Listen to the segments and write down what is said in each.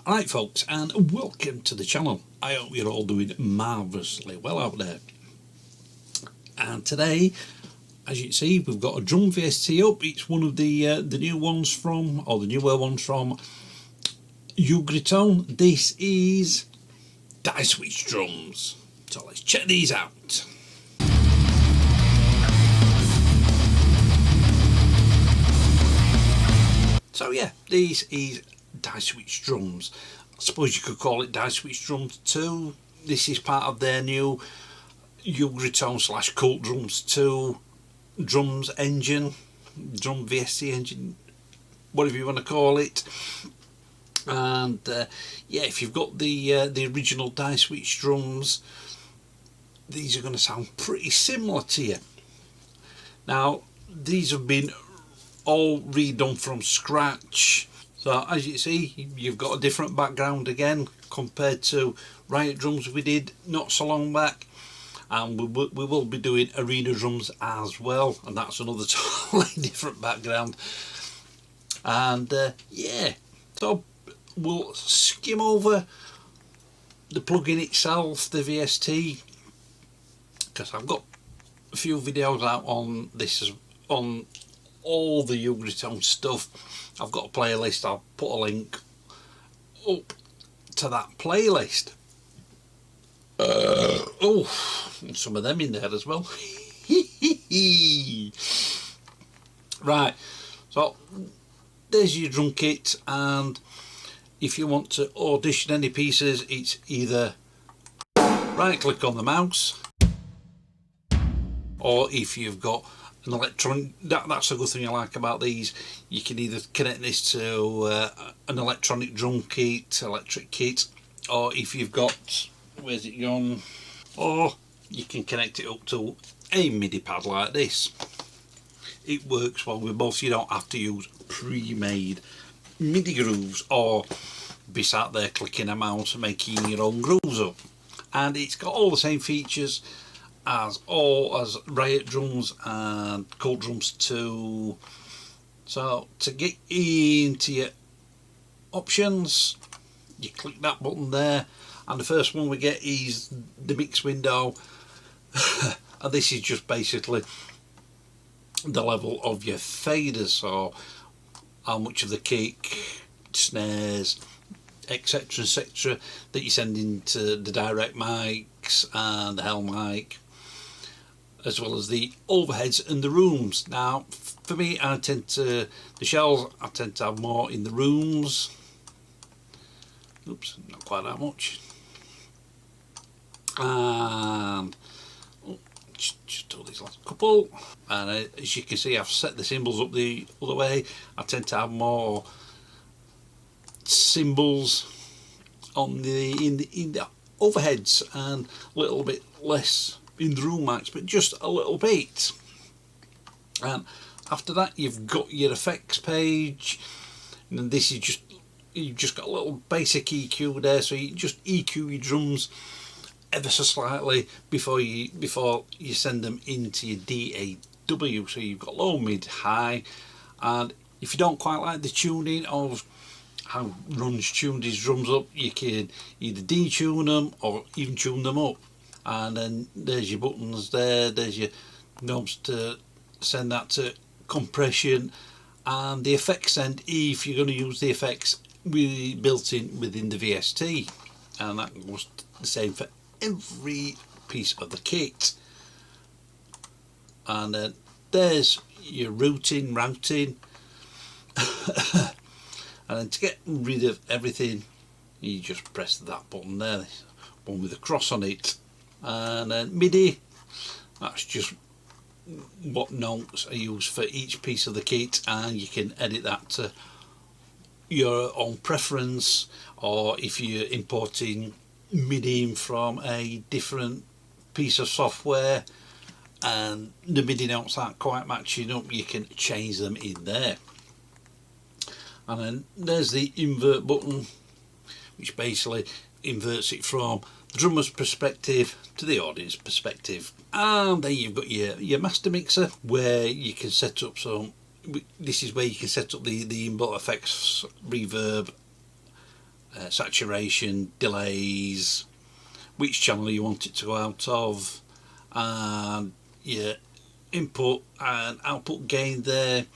Alright folks, and welcome to the channel. I hope you're all doing marvellously well out there. And today, as you can see, we've got a drum VST up. It's one of the new ones from, or the newer ones from Ugritone. This is Dieswitch Drums. So let's check these out. So yeah, this is Dieswitch Drums. I suppose you could call it Dieswitch Drums 2. This is part of their new Ugritone / Cult Drums 2 drums engine, drum VST engine, whatever you want to call it. And yeah, if you've got the original Dieswitch drums, these are going to sound pretty similar to you. Now, these have been all redone from scratch. So as you can see, you've got a different background again compared to Riot drums we did not so long back, and we will be doing arena drums as well, and that's another totally different background. And yeah, so we'll skim over the plugin itself, the VST, because I've got a few videos out on this, on all the Ugritone stuff. I've got a playlist. I'll put a link up to that playlist. Oh, and some of them in there as well. Right, so there's your drum kit, and if you want to audition any pieces, it's either right click on the mouse, or if you've got an electronic, that's a good thing I like about these, you can either connect this to an electronic drum kit, electric kit, or if you've got, where's it gone, or you can connect it up to a MIDI pad like this. It works well with both. You don't have to use pre-made MIDI grooves or be sat there clicking a mouse and making your own grooves up. And it's got all the same features as Riot drums and Cult Drums 2. So to get into your options, you click that button there, and the first one we get is the mix window. And this is just basically the level of your faders, so how much of the kick, snares, etc that you send into the direct mics and the helm mic, as well as the overheads and the rooms. Now for me, the shells I tend to have more in the rooms. Oops, not quite that much. And just do these last couple, and as you can see, I've set the cymbals up the other way. I tend to have more cymbals on in the overheads and a little bit less in the room mics, but just a little bit. And after that, you've got your effects page, and this is just, you've just got a little basic EQ there, so you just EQ your drums ever so slightly before you send them into your DAW. So you've got low, mid, high, and if you don't quite like the tuning of how Run's tuned his drums up, you can either detune them or even tune them up. And then there's your buttons there, there's your knobs to send that to compression, and the effects send if you're going to use the effects built in within the VST, and that goes the same for every piece of the kit. And then there's your routing and then to get rid of everything, you just press that button there, one with a cross on it. And then MIDI, that's just what notes are used for each piece of the kit, and you can edit that to your own preference, or if you're importing MIDI from a different piece of software and the MIDI notes aren't quite matching up, you can change them in there. And then there's the invert button, which basically inverts it from the drummer's perspective to the audience perspective. And then you've got your master mixer, where you can set up this is where you can set up the input effects, reverb, saturation, delays, which channel you want it to go out of, and your input and output gain there,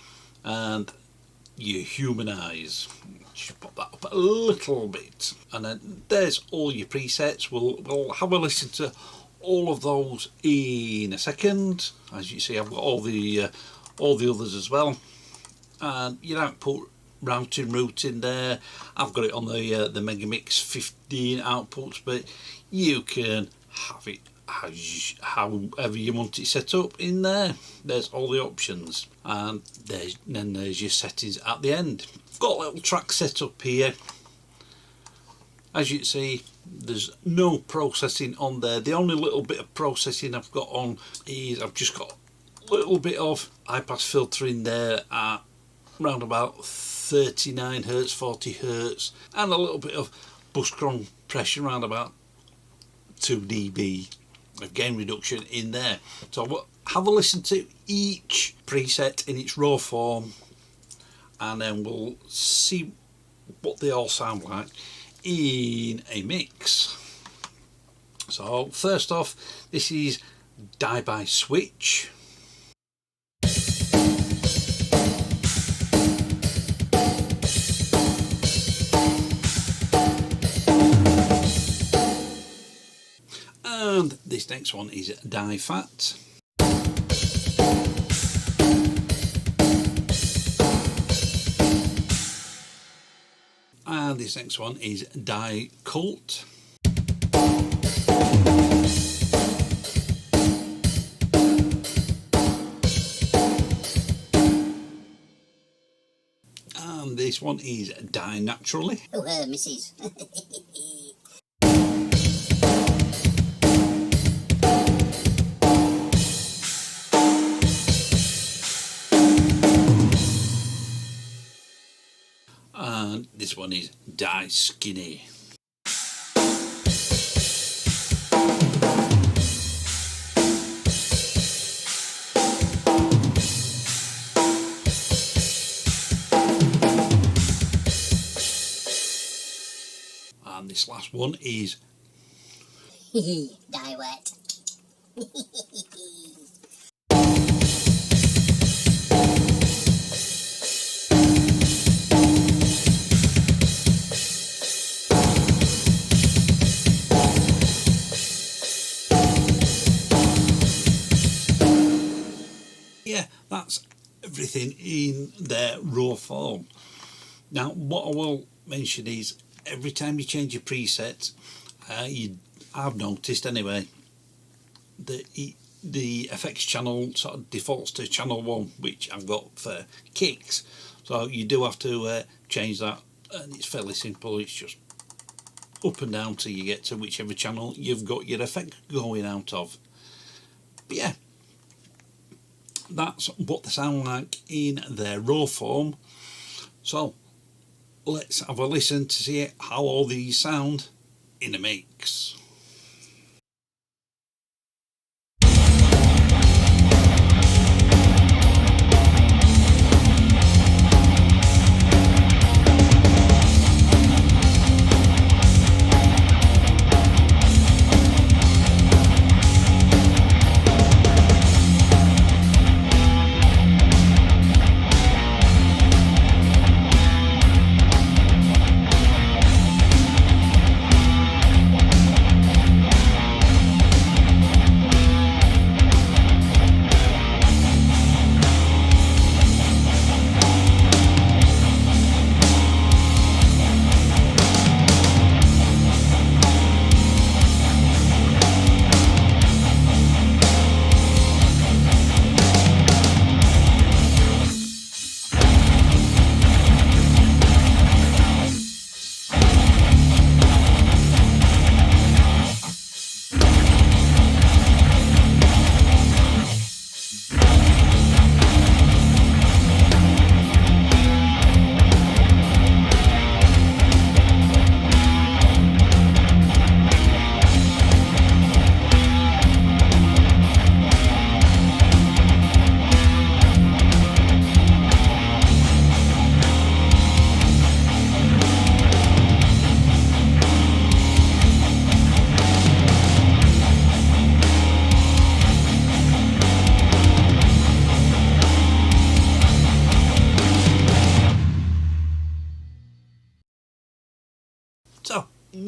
and your humanize. Just pop that up a little bit, and then there's all your presets. We'll have a listen to all of those in a second. As you see, I've got all the others as well, and your output routing there. I've got it on the Megamix 15 outputs, but you can have it however you want it set up in there. There's all the options, and then there's your settings at the end. I've got a little track set up here. As you can see, there's no processing on there. The only little bit of processing I've got on is I've just got a little bit of high pass filter in there at around about 39 Hz, 40 Hz, and a little bit of bus compression around about 2 dB of gain reduction in there. So we'll have a listen to each preset in its raw form, and then we'll see what they all sound like in a mix. So first off, this is Dieswitch. And this next one is Die-Fat. And this next one is Die-Cult. And this one is Die Naturally. Oh, missus. And this one is Die Skinny. And this last one is Die Wet. yeah, that's everything in their raw form. Now, what I will mention is every time you change your preset, I've noticed anyway, that the effects channel sort of defaults to channel 1, which I've got for kicks. So you do have to change that, and it's fairly simple. It's just up and down till you get to whichever channel you've got your effect going out of. But yeah, that's what they sound like in their raw form. So let's have a listen to see how all these sound in a mix.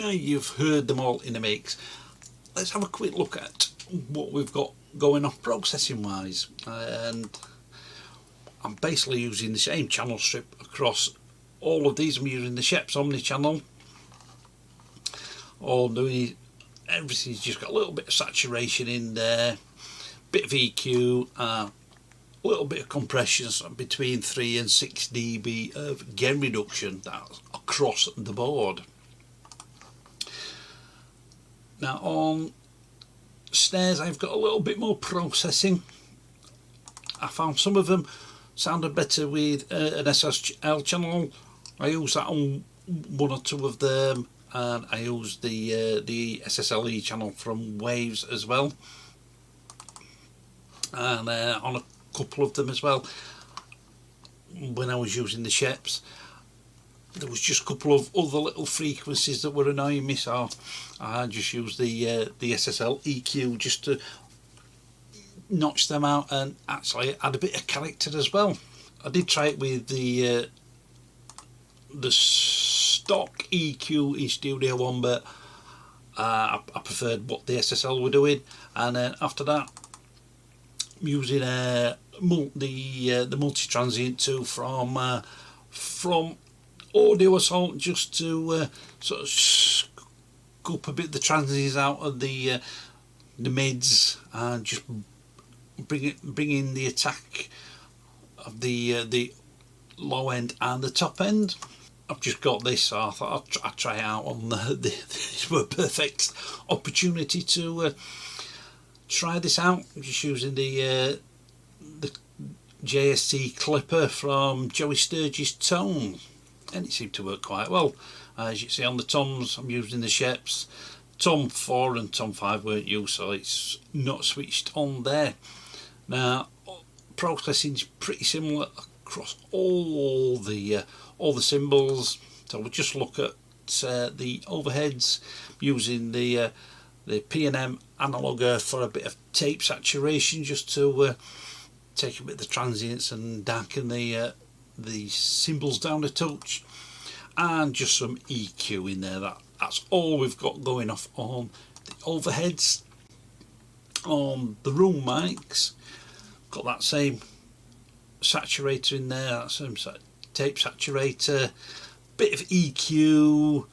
now you've heard them all in a mix, let's have a quick look at what we've got going on processing wise. And I'm basically using the same channel strip across all of these. I'm using the Sheps Omni channel. All doing everything's just got a little bit of saturation in there, bit of EQ, a little bit of compression, between 3 and 6 dB of gain reduction. That's across the board. Now on snares I've got a little bit more processing. I found some of them sounded better with an SSL channel. I use that on one or two of them, and I use the SSLE channel from Waves as well, and on a couple of them as well. When I was using the Sheps, there was just a couple of other little frequencies that were annoying me, so I just used the SSL EQ just to notch them out and actually add a bit of character as well. I did try it with the stock EQ in Studio One, but I preferred what the SSL were doing, and then after that I'm using the multi-transient 2 from Audio Assault, just to sort of scoop a bit the transients out of the mids, and just bring in the attack of the low end and the top end. I've just got this, so I thought I'd try it out on this were a perfect opportunity to try this out. I'm just using the JST clipper from Joey Sturgis Tone, and it seemed to work quite well. As you see on the toms, I'm using the Sheps. Tom 4 and Tom 5 weren't used, so it's not switched on there. Now processing is pretty similar across all the cymbals, so we'll just look at the overheads, using the P&M analoguer for a bit of tape saturation, just to take a bit of the transients and darken the cymbals down a touch, and just some EQ in there. That's all we've got going off on the overheads. On the room mics, got that same saturator in there, that same tape saturator, bit of EQ.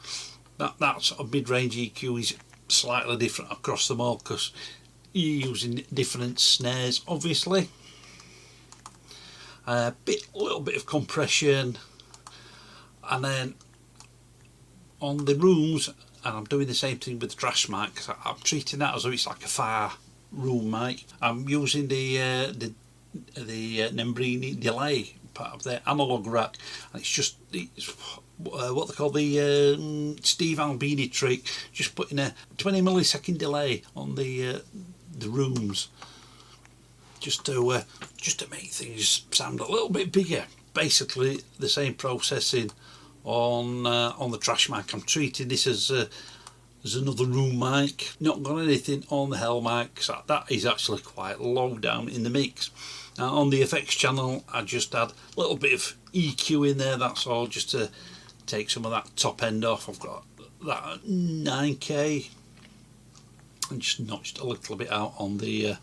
That sort of mid-range EQ is slightly different across them all because you're using different snares, obviously. A little bit of compression, and then on the rooms, and I'm doing the same thing with the trash mic, because I'm treating that as though it's like a far room mic. I'm using the Nembrini delay, part of the analog rack, and it's what they call the Steve Albini trick, just putting a 20 millisecond delay on the rooms, just to make things sound a little bit bigger. Basically the same processing on the trash mic. I'm treating this as another room mic. Not got anything on the hell mic, so that is actually quite low down in the mix. Now on the effects channel, I just add a little bit of EQ in there, that's all, just to take some of that top end off. I've got that at 9K, and just notched a little bit out on the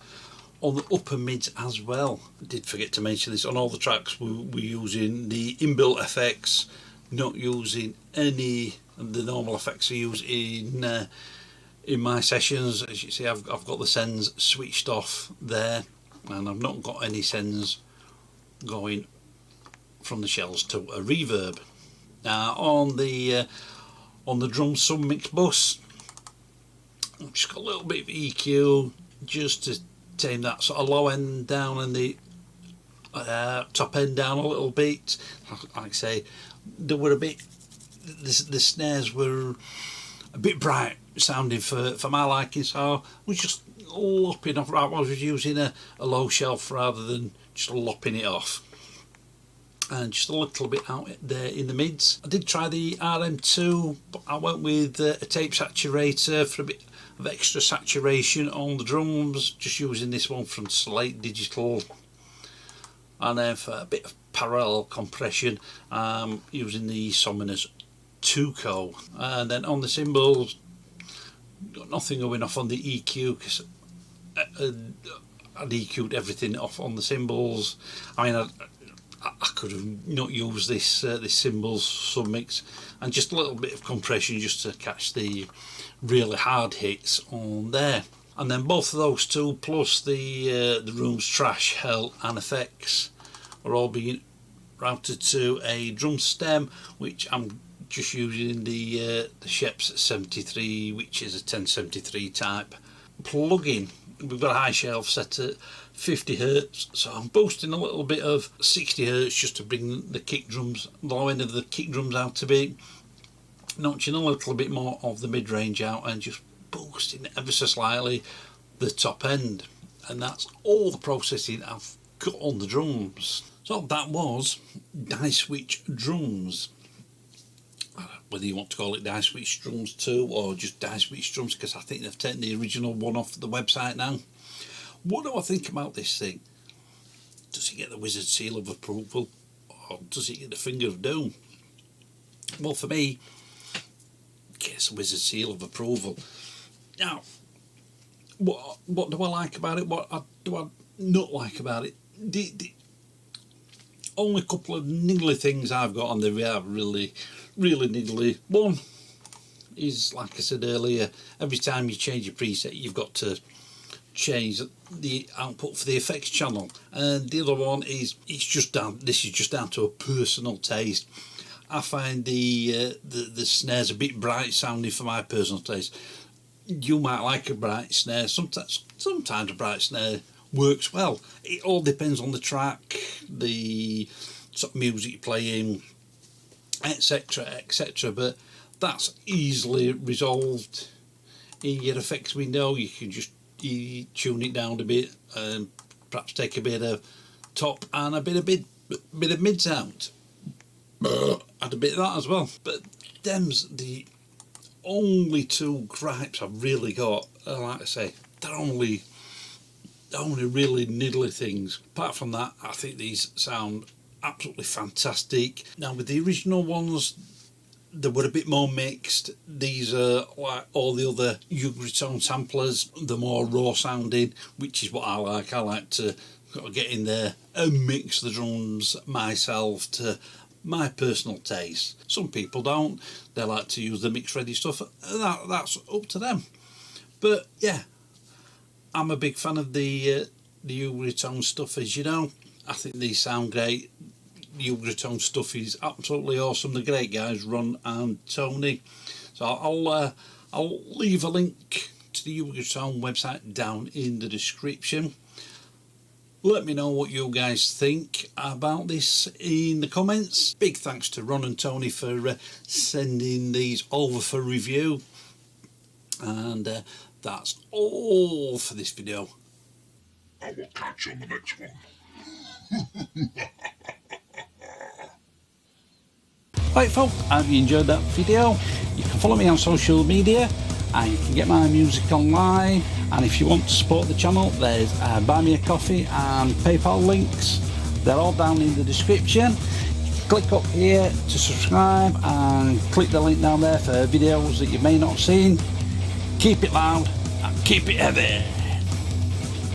upper mids as well. I did forget to mention this, on all the tracks we're using the inbuilt effects, not using any of the normal effects I use in my sessions. As you see, I've got the sends switched off there, and I've not got any sends going from the shells to a reverb. Now on the drum submix bus, I've just got a little bit of EQ just to tame that sort of low end down and the top end down a little bit. Like I say, there were the snares were a bit bright sounding for my liking, so I was just lopping off. I was using a low shelf rather than just lopping it off, and just a little bit out there in the mids. I did try the RM2, but I went with a tape saturator for a bit of extra saturation on the drums, just using this one from Slate Digital, and then for a bit of parallel compression, using the Sominus Metalcore. And then on the cymbals, got nothing going off on the EQ because I'd EQ'd everything off on the cymbals. I mean, I could have not used this cymbals submix, and just a little bit of compression just to catch the really hard hits on there. And then both of those two plus the room's trash, hell and effects are all being routed to a drum stem, which I'm just using the Sheps 73, which is a 1073 type plug-in. We've got a high shelf set at 50 Hz, so I'm boosting a little bit of 60 Hz just to bring the kick drums, the low end of the kick drums out a bit, notching a little bit more of the mid-range out, and just boosting ever so slightly the top end. And that's all the processing I've got on the drums. So that was Dieswitch Drums. Whether you want to call it Dieswitch Drums 2 or just Dieswitch Drums, because I think they've taken the original one off the website now. What do I think about this thing? Does it get the wizard seal of approval, or does it get the finger of doom? Well, for me, it gets the wizard seal of approval. Now, what do I like about it? What do I not like about it? The only couple of niggly things I've got on there, we are really niggly. One is, like I said earlier, every time you change your preset, you've got to change the output for the effects channel. And the other one is, this is just down to a personal taste. I find the snares a bit bright sounding for my personal taste. You might like a bright snare. Sometimes a bright snare works well. It all depends on the track, the sort of music you're playing, etc, etc. But that's easily resolved in your effects window. You can just tune it down a bit and perhaps take a bit of top and a bit of mids out. Add a bit of that as well. But them's the only two gripes I've really got. Like I say, they're only really niggly things. Apart from that, I think these sound absolutely fantastic. Now, with the original ones, they were a bit more mixed. These are like all the other Ugritone samplers, the more raw sounding, which is what I like. I like to get in there and mix the drums myself to my personal taste. Some people don't. They like to use the mixed ready stuff. That's up to them. But yeah, I'm a big fan of the Ugritone stuff, as you know. I think these sound great. The Ugritone stuff is absolutely awesome. The great guys, Ron and Tony. So I'll leave a link to the Ugritone website down in the description. Let me know what you guys think about this in the comments. Big thanks to Ron and Tony for sending these over for review. And that's all for this video. I will catch you on the next one. Right folks, have you enjoyed that video? You can follow me on social media and you can get my music online, and if you want to support the channel, there's Buy Me a Coffee and PayPal links. They're all down in the description. Click up here to subscribe and click the link down there for videos that you may not have seen. Keep it loud and keep it heavy.